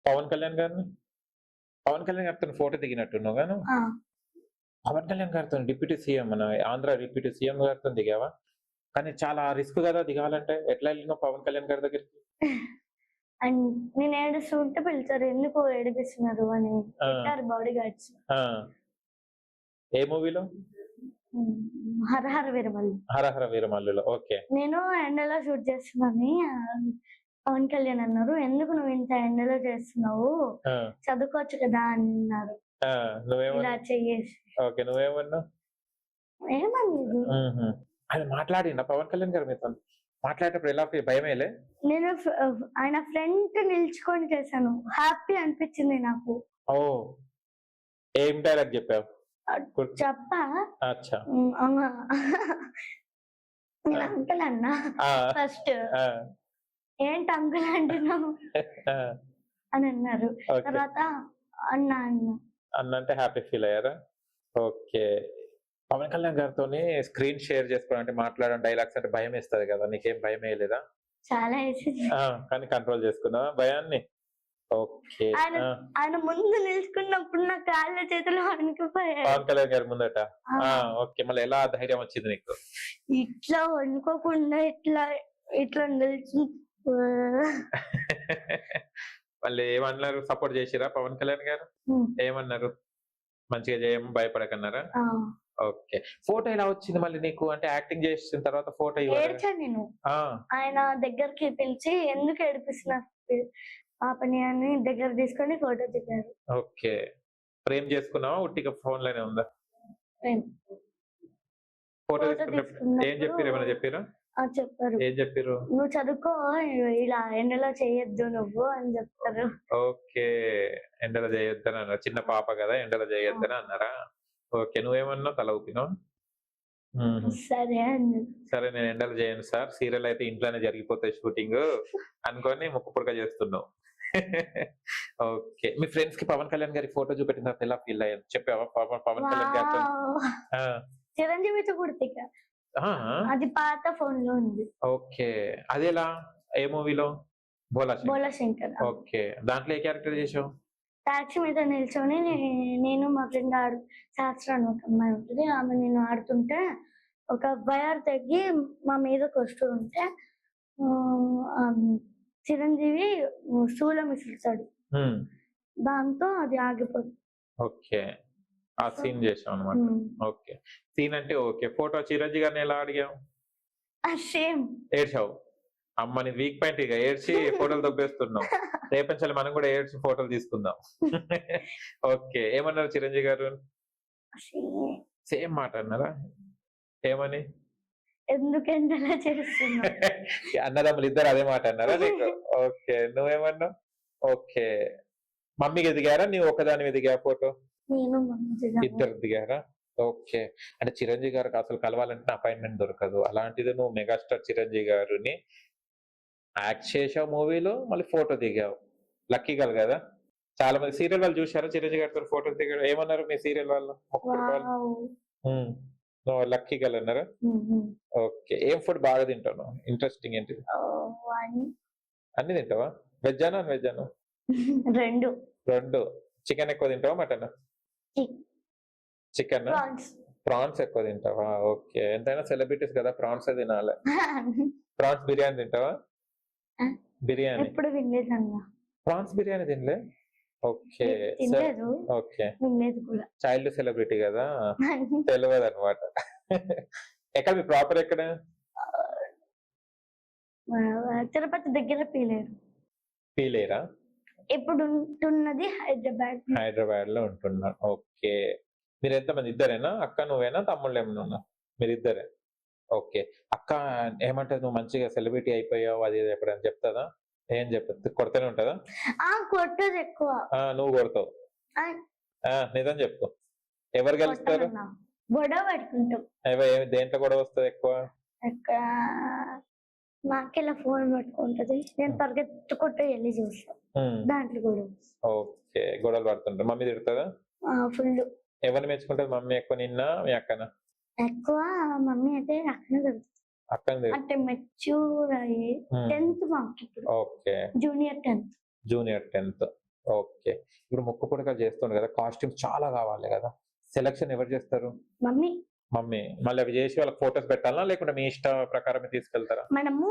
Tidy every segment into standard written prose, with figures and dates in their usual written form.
పవన్ కళ్యాణ్ గారిని? పవన్ కళ్యాణ్ గారితోని ఫోటో దిగినట్టున్నావు గాను. ఆ! పవన్ కళ్యాణ్ గారితోని డిప్యూటీ సీఎం మన ఆంధ్ర డిప్యూటీ సీఎం గారితోని దిగావా? కానీ చాలా రిస్క్ గదా! దిగాలంటే. ఎట్లా ఎళ్ళినావు పవన్ కళ్యాణ్ గారి దగ్గరికి? అండ్ నేను ఏడుస్తుంటే పిలిచారు. ఎందుకు ఏడిపిస్తున్నారు అని ఆ! తిట్టారు బాడీ గార్డ్స్. ఆ! ఏ మూవీలో? 'హర హర వీరమల్లు.' 'హరహర వీరమల్లులో' ఓకే. నేను ఎండలో షూట్ చేస్తున్నానని పవన్ కళ్యాణ్ అన్నారు. "ఎందుకు నువ్వు ఇంత ఎండలో చేస్తున్నావు? ఆ! చదువుకోవచ్చు కదా" అన్నారు. ఆ! ఇలా నువ్వేమన్నావు? చెయ్యేసి. ఓకే. నువ్వేమన్నావు? ఏమనలేదు. హుహు. ఆయన మాట్లాడిండా పవన్ కళ్యాణ్ గారు మీతోని? మాట్లాడేటప్పుడు ఎలా భయమేయలే? నేను ఆయన ఫ్రంట్ నిల్చుకొని చేశాను. హ్యాపీ అనిపించింది నాకు. ఓహ్! ఏం డైలాగ్ జెప్పావు? చెప్పా అచ్చా! నేను ఆ! అంకుల్ అన్నా ఆ! ఫస్ట్. ఆ! ఏంటి అంకుల్ అంటున్నావు ఆ! అని అన్నారు. ఓకే. తర్వాత అన్నా అన్నా. అన్నంటే హ్యాపీ ఫీల్ అయ్యారా? ఓకే. పవన్ కళ్యాణ్ గారితోని స్క్రీన్ షేర్ చేసుకోవడం అంటే మాట్లాడడం డైలాగ్స్ అంటే భయమేస్తది గదా! నీకేం భయమేయలేదా? చాలా ఏసింది. ఆ! కానీ కంట్రోల్ చేసుకున్నావా భయాన్ని? ఓకే. ఆయన ఆ! ఆయన ముందు నిల్చుకున్నప్పుడు నా కాళ్ళు చేతులు వణికిపోయాయి. పవన్ కళ్యాణ్ గారి ముందట. ఆ! ఆ! ఓకే. మళ్ళీ ఎలా ధైర్యం వచ్చింది నీకు? ఇట్లా వణుకోకుండా ఇట్లా నిల్చుని మళ్ళీ ఏమన్నారు? సపోర్ట్ చేసిర్రా పవన్ కళ్యాణ్ గారు? హ్మ్. ఏమన్నారు? మంచిగా చేయము భయపడకన్నారా? ఆ! ఓకే. ఫోటో ఎలా వచ్చింది మళ్ళీ నీకు? అంటే యాక్టింగ్ చేసిన తర్వాత ఫోటో ఇవ్వరు. ఏడ్చాను నేను. ఆ! ఆయన దగ్గరికి పిలిచి ఎందుకు ఏడిపిస్తున్నారు పాపని అని దగ్గర తీసుకొని ఫోటో దిగారు. ఓకే. ఫ్రేమ్ చేసుకున్నావా? ఉట్టిగా ఫోన్‌లోనే ఉందా? ఫ్రేమ్. ఫోటో ఫోటో తీసుకున్నప్పుడు ఏం తీసుకున్నప్పుడు చెప్పిర్రు? ఏమైనా చెప్పిర్రా? చెప్పారు. ఏం చెప్పిర్రు? "నువ్వు చదువుకో ఇలా ఎండలో చేయొద్దు నువ్వు" అని చెప్తారు. ఓకే. ఎండలో చేయొద్దని అన్నారు. చిన్న పాప గదా! ఎండలో చేయొద్దని అన్నారా? ఓకే. నువ్వేమన్నావు? తల ఊపినావా? హుహు. సరే అని చెప్పి. సరే నేను ఎండలో చేయను సార్. సీరియల్ అయితే ఇంట్లోనే జరిగిపోతాయి షూటింగు అనుకోని ముక్కు పుడక చేస్తున్నావు. ఓకే. మీ ఫ్రెండ్స్‌కి పవన్ కళ్యాణ్ గారి ఫోటో చూపెట్టిన తర్వాత ఎలా ఫీల్ అయ్యారు? చెప్పావా? పవన్ కళ్యాణ్ గారితోని? వావ్! ఆ! చిరంజీవితో కూడా దిగా. ఆ! అది పాత ఫోన్‌లో ఉంది. ఓకే. అదెలా? ఏ మూవీలో? 'భోలా శంకర్'. 'బోలా శంకర్.' ఓకే. దాంట్లో ఏ క్యారెక్టర్ చేసావు? టాక్సీ మీద నిల్చొని నేను మా ఫ్రెండ్ శాస్త్ర అని ఒక అమ్మాయి ఉంటది. ఆమె నేను ఆడుతుంటే ఒక వైర్ తెగి మా మీదకొస్తూ ఉంటే ఆహ్, చిరంజీవి శూలం విసురుతాడు. హ్మ్. దాంతో అది ఆగిపోద్ది. ఓకే. ఆ సో సీన్ చేసావన్నమాట. హ్మ్. ఓకే. సీన్ అంటే ఓకే. ఫోటో చిరంజీవి గారిని ఎలా అడిగావు? సేమ్. ఏడ్చావు. అమ్మ నీది వీక్ పాయింట్ ఇగ ఏడ్చి ఫోటోలు దొబ్బేస్తున్నావు. రేపటి మనం కూడా ఏడ్చి ఫోటోలు తీసుకుందాం. ఓకే. ఏమన్నారు చిరంజీవి గారు? సేమ్. సేమ్ మాట అన్నారా? ఏమని? ఎందుకెంతలా చేస్తున్నావు? అన్నదమ్ములు ఇద్దరు అదే మాట అన్నారా నీకు? ఓకే. నువ్వేమన్నావు? ఓకే. మమ్మీకి దిగారా? నీవు ఒక్కదానివే దిగావా ఫోటో? నేను మంచిగా ఇద్దరు దిగారా? ఓకే. అంటే చిరంజీవి గారికి అసలు కలవాలంటే అపాయింట్‌మెంట్ దొరకదు. అలాంటిది నువ్వు మెగాస్టార్ చిరంజీవి గారిని యాక్ట్ చేసావు మూవీలో, మళ్ళీ ఫోటో దిగావు. లక్కీ గర్ల్ గదా! చాలా మంది సీరియల్ వాళ్ళు చూసారా చిరంజీవి గారితోని ఫోటోలు దిగడం? ఏమన్నారు మీ సీరియల్ వాళ్ళు? ముగ్గురు వాళ్ళు? వావ్! హ్మ్. నువ్వు లక్కీ గర్ల్ అన్నారా? హ్మ్. హ్మ్. ఓకే. ఏం ఫుడ్ బాగా తింటావు నువ్వు? ఇంట్రెస్టింగ్ ఏంటిది? అని అన్నీ తింటావా? వెజ్జా? నాన్ వెజ్జా నువ్వు? 2 2 చికెన్ ఎక్కువ తింటావా? మటనా? చిక్ చికెనా? ప్రాన్స్. ప్రాన్స్ ఎక్కువ తింటావా? ఓకే. ఎంతైనా సెలబ్రిటీస్ గదా! ప్రాన్సే తినాలే. ప్రాన్స్ బిర్యానీ తింటావా? బిర్యానీ. ఎప్పుడు వినలేదన్నా. ప్రాన్స్ బిర్యానీ తినలే? ఓకే. తినలేదు. ఓకే. వినలేదు కూడా. చైల్డ్ సెలబ్రిటీ గదా! తెలవదన్నమాట. ఎక్కడ మీ ప్రాపర్ ఎక్కడ? తిరుపతి దగ్గర పీలేరు. పీలేరా? ఇప్పుడు ఉంటున్నది హైదరాబాద్. హైదరాబాద్‌లో ఉంటున్నారు. ఓకే. మీరెంతమంది? ఇద్దరేనా? అక్క నువ్వేనా? తమ్ముళ్ళేమన్నా ఉన్నారా? మీరిద్దరే. ఓకే. అక్క ఏమంటది? నువ్వు మంచిగా సెలబ్రిటీ అయిపోయావు అది ఇది ఎప్పుడైనా చెప్తదా? ఏం చెప్పదు. కొడతనే ఉంటదా? కొట్టదు ఎక్కువ. ఆ! నువ్వు కొడతావు. ఆ! ఆ! నిజం చెప్పు. ఎవరు గెలుస్తారు? కొట్టనన్నా. గొడవ పెట్టుకుంటాం. దేంట్లో గొడవ వస్తది ఎక్కువ? ఎక్కడ మాకెళ్ళ ఫోన్ పట్టుకుంటది. నేను హ్మ్. పరిగెత్తుకుంటూ ఎళ్లి చూస్తా. హ్మ్. దాంట్లో గొడవ. ఓకే. గొడవలు పడుతుంటారు. మమ్మీ తిడతదా? ఫుల్లు. ఎవరిని మెచ్చుకుంటది మమ్మీ ఎక్కువ నిన్నా? మీ అక్కనా? ఎక్కువ మమ్మీ అయితే అక్కనే తిడుతది. అక్కని తిడు అంటే మెచ్యూర్ అయ్యి హ్మ్. 10th మాకిప్పుడు. ఓకే. Junior 10th. జూనియర్ 10థ్. ఓకే. ఇప్పుడు ముక్కు పుడకలు చేస్తుండు కదా! కాస్ట్యూమ్స్ చాలా కావాలి కదా! సెలక్షన్ ఎవరు చేస్తారు? Mummy mummy. మళ్ళీ అవి చేసి వాళ్ళకి ఫోటోస్ పెట్టాలా? లేకుంటే మీ ఇష్ట ప్రకారమే తీసుకెళ్తారా? మనము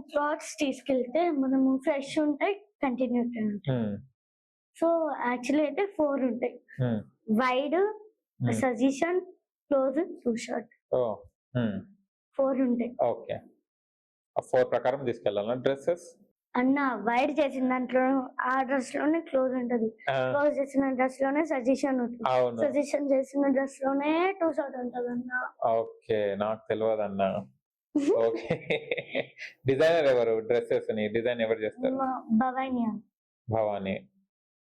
క్లాత్స్ తీసుకెళ్తే మనము ఫ్రెష్ ఉంటాయి, కంటిన్యూటీ ఉంటాయి. హ్మ్. సో యాక్చువల్లీ అయితే 4 ఉంటాయి. హ్మ్. వైడ్, హ్మ్. సజెషన్, క్లోజ్, టూ షార్ట్ ఓహ్! హ్మ్. 4 ఉంటాయి. ఓకే. ఆ 4 ప్రకారం తీసుకెళ్ళాలా డ్రెసెస్? అన్న వైడ్ చేసిన దాంట్లో ఆ డ్రెస్ లోనే క్లోజ్ ఉంటది. ఆ! క్లోజ్ చేసిన డ్రెస్ లోనే సజెషన్ ఉంటుంది. అవును. సజెషన్ చేసిన డ్రెస్ లోనే టూ షార్ట్ ఉంటది అన్న. ఓకే. నాకు తెలవదన్నా. ఓకే. డిజైనర్ ఎవరు? డ్రెసెస్‌ని డిజైన్ ఎవరు చేస్తారు? భవాని అన్న. భవాని.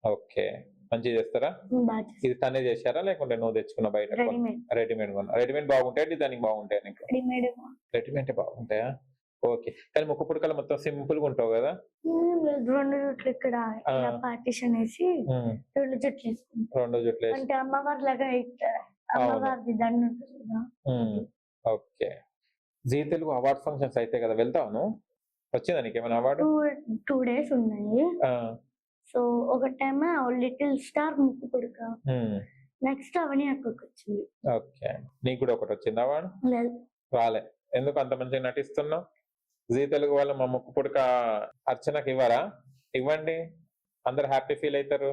ఓకే. మంచిగా చేస్తారా? బాగా చేస్తారు. ఇది తనే చేశారా? లేకుంటే నువ్వు తెచ్చుకున్న బయట రెడీమేడ్ రెడీమేడ్ కొన్నా? రెడీమేడ్ బాగుంటాయా? డిజైనింగ్ బాగుంటాయా నీకు? రెడీమేడ్ రెడీమేడే బాగుంటాయా? ఓకే. కానీ ముక్కు పుడకలు మొత్తం సింపుల్‌గా ఉంటావు కదా! 2 జుట్లు ఇక్కడ ఆ! ఇలా పార్టిషన్ వేసి హ్మ్. 2 జుట్లు వేసుకుంటాం. 2 జుట్లేసి అంటే అమ్మవారి లాగా అవును. అమ్మవారిది దండ ఉంటుంది కదా. హ్మ్. Okay. Zee Telugu award functions అయితాయి కదా! వెళ్తావా నువ్వు? వచ్చిందా నీకేమైనా అవార్డు? 2 డేస్ ఉన్నాయి. ఆ! సో ఒకటేమో లిటిల్ స్టార్ ముక్కు పుడక, హ్మ్. నెక్స్ట్ అవని అక్కకి వచ్చింది. ఓకే. నీకు కూడా ఒకటొచ్చిందా అవార్డు? లేదు రాలే. ఎందుకు అంత మంచిగా నటిస్తున్నావు? జీ తెలుగు వాళ్ళు మా ముక్కు పుడక అర్చనకి ఇవ్వరా? ఇవ్వండి. అందరూ హ్యాపీ ఫీల్ అయితారు.